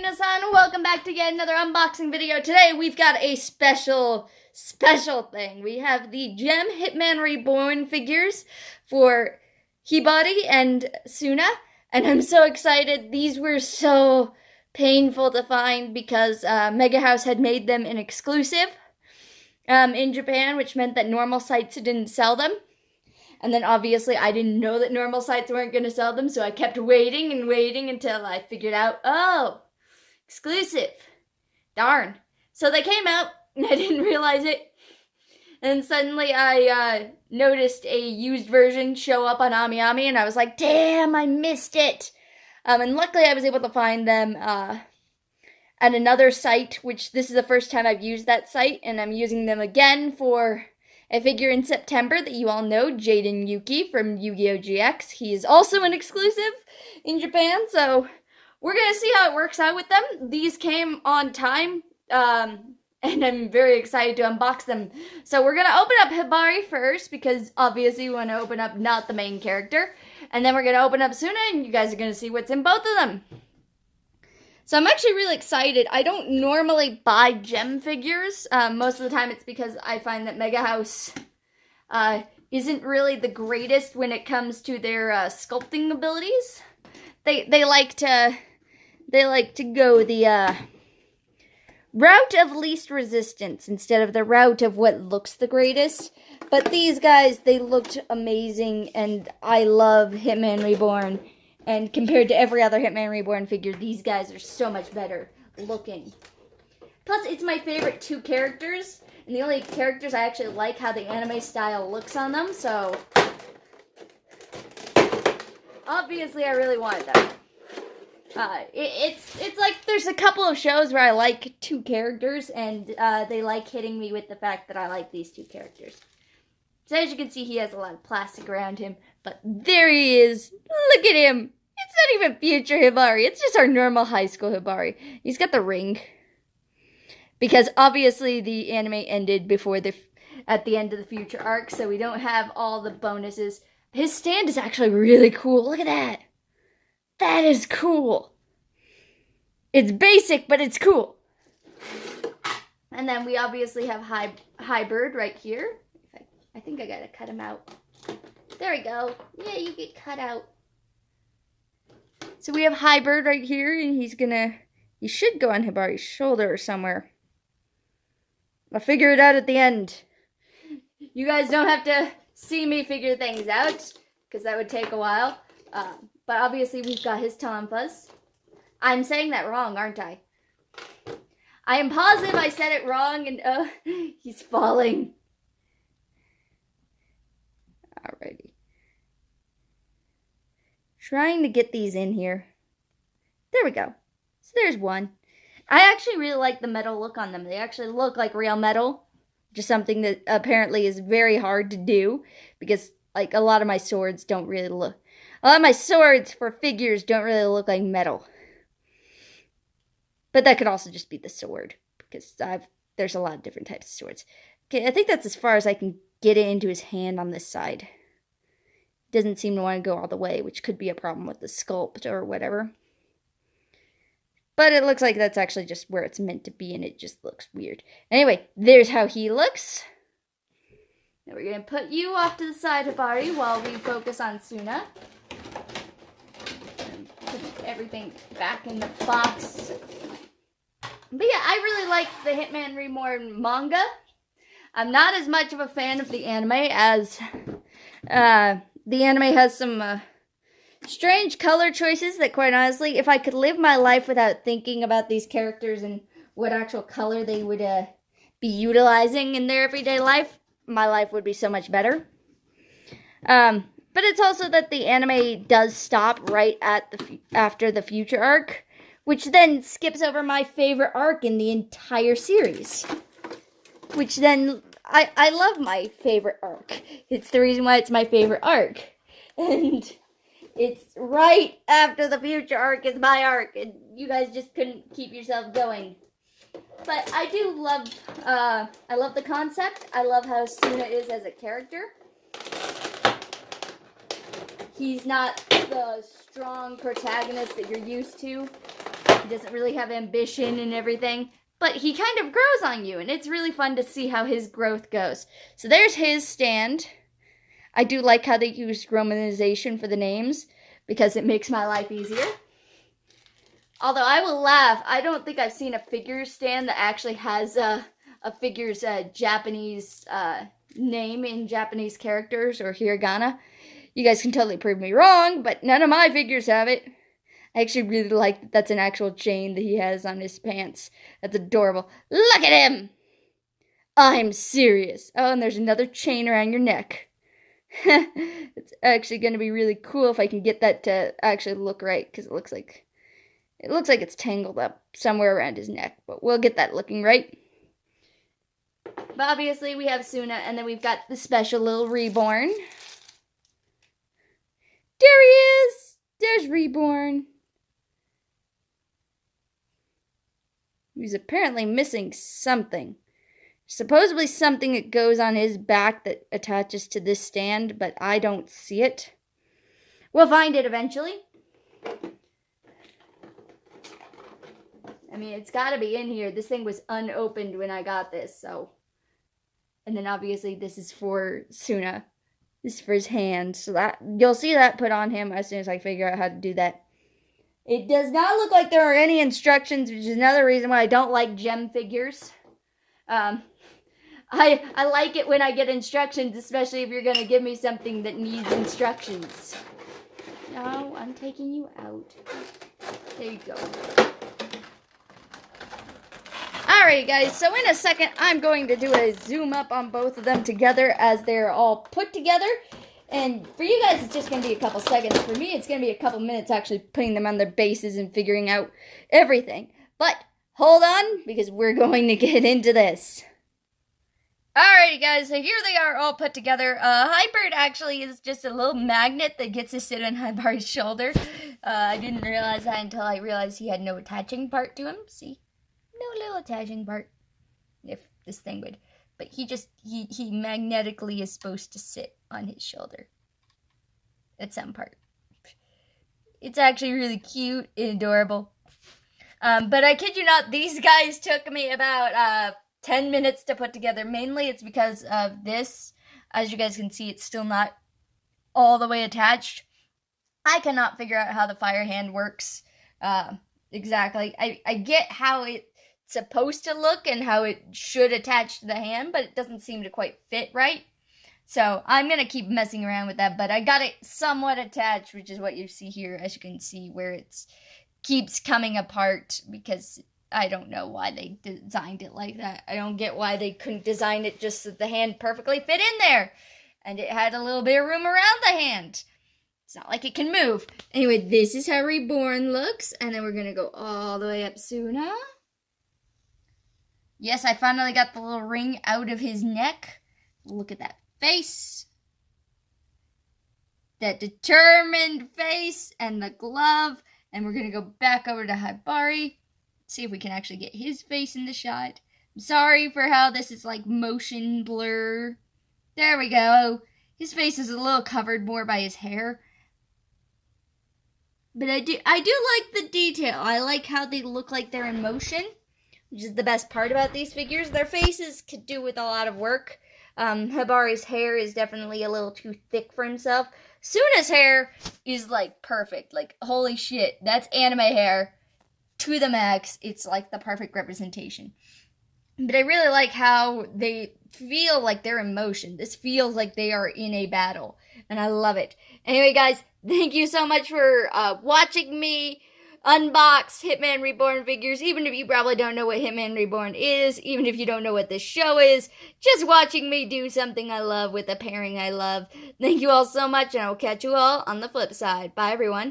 Tsuna-san, welcome back to yet another unboxing video. Today we've got a special thing. We have the G.E.M Hitman Reborn figures for Hibari and Tsuna, and I'm so excited. These were so painful to find because Mega House had made them an exclusive in Japan, which meant that normal sites didn't sell them. And then obviously I didn't know that normal sites weren't going to sell them, so I kept waiting and waiting until I figured out, oh, exclusive. Darn. So they came out, and I didn't realize it. And suddenly I noticed a used version show up on AmiAmi, and I was like, damn, I missed it. And luckily I was able to find them at another site, which this is the first time I've used that site, and I'm using them again for a figure in September that you all know, Jaden Yuki from Yu-Gi-Oh! GX. He is also an exclusive in Japan, so we're going to see how it works out with them. These came on time, and I'm very excited to unbox them. So we're going to open up Hibari first, because obviously we want to open up not the main character. And then we're going to open up Tsuna, and you guys are going to see what's in both of them. So I'm actually really excited. I don't normally buy G.E.M figures. Most of the time it's because I find that Mega House isn't really the greatest when it comes to their sculpting abilities. They like to go the route of least resistance instead of the route of what looks the greatest. But these guys, they looked amazing, and I love Hitman Reborn. And compared to every other Hitman Reborn figure, these guys are so much better looking. Plus, it's my favorite two characters, and the only characters I actually like how the anime style looks on them, so obviously I really wanted them. It's like there's a couple of shows where I like two characters, and they like hitting me with the fact that I like these two characters. So as you can see, he has a lot of plastic around him, but there he is. Look at him. It's not even future Hibari. It's just our normal high school Hibari. He's got the ring. Because obviously the anime ended before at the end of the future arc, so we don't have all the bonuses. His stand is actually really cool. Look at that. That is cool. It's basic, but it's cool. And then we obviously have Hibird right here. I think I gotta cut him out. There we go. Yeah, you get cut out. So we have Hibird right here, and he should go on Hibari's shoulder or somewhere. I'll figure it out at the end. You guys don't have to see me figure things out, because that would take a while. But obviously we've got his tonfas. I'm saying that wrong, aren't I? I am positive I said it wrong, and he's falling. Alrighty. Trying to get these in here. There we go. So there's one. I actually really like the metal look on them. They actually look like real metal. Just something that apparently is very hard to do. Because, like, a lot of my swords don't really look... A lot of my swords for figures don't really look like metal. But that could also just be the sword. Because there's a lot of different types of swords. Okay, I think that's as far as I can get it into his hand on this side. Doesn't seem to want to go all the way, which could be a problem with the sculpt or whatever. But it looks like that's actually just where it's meant to be, and it just looks weird. Anyway, there's how he looks. Now we're going to put you off to the side, Hibari, while we focus on Tsuna. And put everything back in the box. But yeah, I really like the Hitman Reborn manga. I'm not as much of a fan of the anime as the anime has some strange color choices that, quite honestly, if I could live my life without thinking about these characters and what actual color they would be utilizing in their everyday life, my life would be so much better. But it's also that the anime does stop right at after the future arc, which then skips over my favorite arc in the entire series. Which then, I love my favorite arc. It's the reason why it's my favorite arc. And it's right after the future arc is my arc. And you guys just couldn't keep yourself going. But I do love, I love the concept. I love how Tsuna is as a character. He's not the strong protagonist that you're used to. He doesn't really have ambition and everything, but he kind of grows on you, and it's really fun to see how his growth goes. So there's his stand. I do like how they used romanization for the names, because it makes my life easier. Although I will laugh, I don't think I've seen a figure stand that actually has a figure's Japanese name in Japanese characters or hiragana. You guys can totally prove me wrong, but none of my figures have it. I actually really like that that's an actual chain that he has on his pants. That's adorable. Look at him! I'm serious. Oh, and there's another chain around your neck. It's actually going to be really cool if I can get that to actually look right, because it looks like it's tangled up somewhere around his neck, but we'll get that looking right. But obviously we have Tsuna, and then we've got the special little Reborn. There he is! There's Reborn. He's apparently missing something. Supposedly something that goes on his back that attaches to this stand, but I don't see it. We'll find it eventually. I mean, it's got to be in here. This thing was unopened when I got this, so. And then obviously this is for Tsuna. This is for his hand, so that you'll see that put on him as soon as I figure out how to do that. It does not look like there are any instructions, which is another reason why I don't like G.E.M figures. I like it when I get instructions, especially if you're going to give me something that needs instructions. No, I'm taking you out. There you go. Alright guys, so in a second I'm going to do a zoom up on both of them together as they're all put together. And for you guys, it's just going to be a couple seconds. For me, it's going to be a couple minutes actually putting them on their bases and figuring out everything. But hold on, because we're going to get into this. Alrighty guys, so here they are all put together. Hibari actually is just a little magnet that gets to sit on Hibari's shoulder. I didn't realize that until I realized he had no attaching part to him. See? No little attaching part. If this thing would. But he magnetically is supposed to sit on his shoulder. At some part. It's actually really cute and adorable. But I kid you not, these guys took me about 10 minutes to put together. Mainly it's because of this. As you guys can see, it's still not all the way attached. I cannot figure out how the fire hand works exactly. I get how it's supposed to look and how it should attach to the hand, but it doesn't seem to quite fit right. So I'm going to keep messing around with that, but I got it somewhat attached, which is what you see here, as you can see, where it keeps coming apart, because I don't know why they designed it like that. I don't get why they couldn't design it just so the hand perfectly fit in there, and it had a little bit of room around the hand. It's not like it can move. Anyway, this is how Reborn looks, and then we're going to go all the way up Tsuna. Yes, I finally got the little ring out of his neck. Look at that face. That determined face and the glove. And we're going to go back over to Hibari. See if we can actually get his face in the shot. I'm sorry for how this is like motion blur. There we go. His face is a little covered more by his hair. But I do like the detail. I like how they look like they're in motion, which is the best part about these figures. Their faces could do with a lot of work. Hibari's hair is definitely a little too thick for himself. Tsuna's hair is like perfect. Like, holy shit, that's anime hair to the max. It's like the perfect representation. But I really like how they feel like they're in motion. This feels like they are in a battle, and I love it. Anyway, guys, thank you so much for watching me unbox Hitman Reborn figures. Even if you probably don't know what Hitman Reborn is, even if you don't know what this show is, just watching me do something I love with a pairing I love. Thank you all so much, and I will catch you all on the flip side. Bye, everyone.